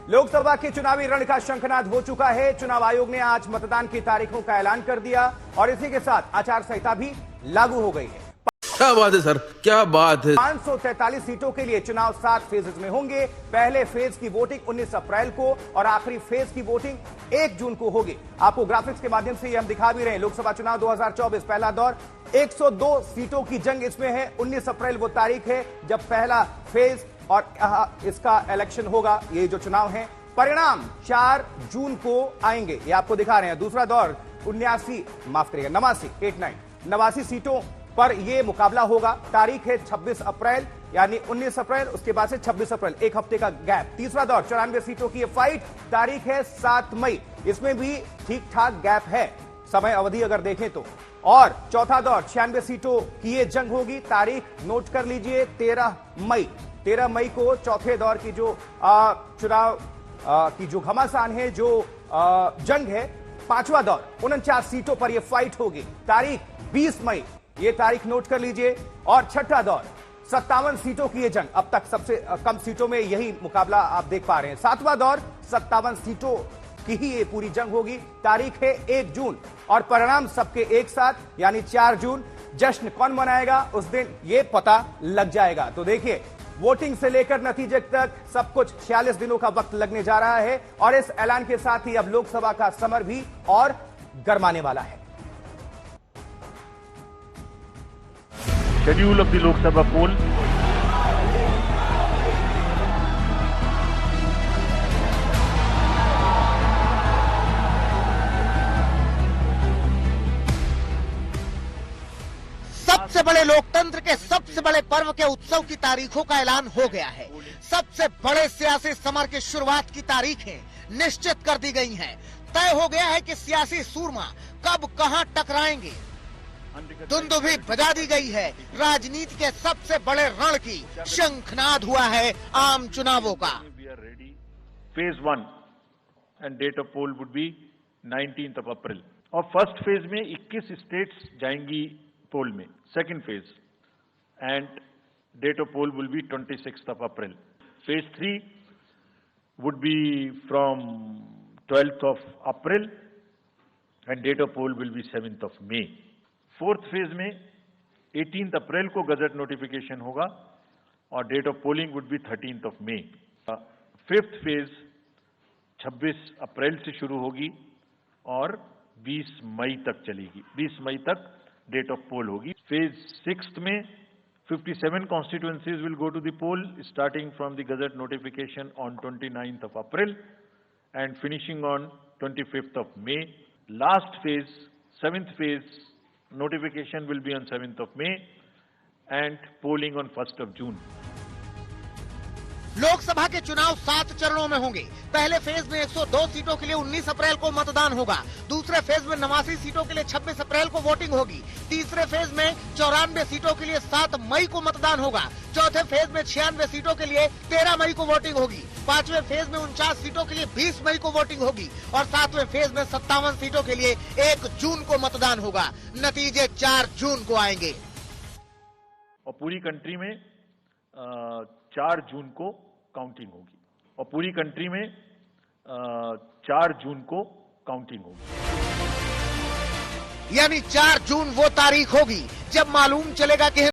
लोकसभा के चुनावी रण का शंखनाद हो चुका है। चुनाव आयोग ने आज मतदान की तारीखों का ऐलान कर दिया और इसी के साथ आचार संहिता भी लागू हो गई है। क्या बात है सर, क्या बात है। 543 सीटों के लिए चुनाव 7 फेजेस में होंगे। पहले फेज की वोटिंग 19 अप्रैल को और आखिरी फेज की वोटिंग 1 जून को होगी। आपको ग्राफिक्स के माध्यम से ये हम दिखा भी रहे हैं। लोकसभा चुनाव 2024 पहला दौर, 102 सीटों की जंग इसमें है। 19 अप्रैल वो तारीख है जब पहला फेज और इसका इलेक्शन होगा। ये जो चुनाव है, परिणाम 4 जून को आएंगे, ये आपको दिखा रहे हैं। दूसरा दौर 89 सीटों पर यह मुकाबला होगा। तारीख है 26 अप्रैल, यानी 19 अप्रैल, उसके बाद से 26 अप्रैल, एक हफ्ते का गैप। तीसरा दौर 94 सीटों की यह फाइट, तारीख है 7 मई, इसमें भी ठीक ठाक गैप है समय अवधि अगर देखें तो। और चौथा दौर 96 सीटों की यह जंग होगी, तारीख नोट कर लीजिए 13 मई। 13 मई को चौथे दौर की जो चुनाव की जो घमासान है, जो जंग है। पांचवा दौर 49 सीटों पर यह फाइट होगी, तारीख 20 मई, ये तारीख नोट कर लीजिए। और छठा दौर 57 सीटों की ये जंग, अब तक सबसे कम सीटों में यही मुकाबला आप देख पा रहे हैं। सातवां दौर 57 सीटों की ही ये पूरी जंग होगी, तारीख है 1 जून और परिणाम सबके एक साथ, यानी 4 जून। जश्न कौन मनाएगा उस दिन ये पता लग जाएगा। तो देखिए, वोटिंग से लेकर नतीजे तक सब कुछ 46 दिनों का वक्त लगने जा रहा है और इस ऐलान के साथ ही अब लोकसभा का समर भी और गरमाने वाला है। Schedule of the Lok Sabha poll. सबसे बड़े लोकतंत्र के सबसे बड़े पर्व के उत्सव की तारीखों का ऐलान हो गया है। सबसे बड़े सियासी समर की शुरुआत की तारीखें निश्चित कर दी गई हैं। तय हो गया है कि सियासी सूरमा कब कहां टकराएंगे। दुंदुभी बजा दी गई है। राजनीति के सबसे बड़े रण की शंखनाद हुआ है आम चुनावों का। Phase 1 and date of poll would be 19 April. और फर्स्ट फेज में 21 स्टेट्स जाएंगी पोल में। Second phase and date of poll will be 26 April. Phase 3 would be from 12 April and date of poll will be 7 मई। Fourth phase में 18 April को gazette notification होगा और date of polling would be 13 मई। Fifth phase 26 April से शुरू होगी और 20 मई तक चलेगी। 20 मई तक डेट ऑफ पोल होगी। फेज 6 में 57 constituencies will go to the poll starting from the gazette notification on 29th of April and finishing on 25th of May. Last phase, 7th phase, notification will be on 7th of May and polling on 1st of June. Lok Sabha के चुनाव 7 चरणों में होंगे। पहले phase में 102 सीटों के लिए 19 अप्रैल को मतदान होगा। दूसरे फेज में 89 सीटों के लिए 26 अप्रैल को वोटिंग होगी। तीसरे फेज में 94 सीटों के लिए 7 मई को मतदान होगा। चौथे फेज में 96 सीटों के लिए 13 मई को वोटिंग होगी। पांचवें फेज में 49 सीटों के लिए 20 मई को वोटिंग होगी और सातवें फेज में 57 सीटों के लिए 1 जून को मतदान होगा। नतीजे 4 जून को आएंगे। और पूरी कंट्री में 4 जून को काउंटिंग होगी। और पूरी कंट्री में 4 जून को काउंटिंग होगी। यानी 4 जून वो तारीख होगी जब मालूम चलेगा कि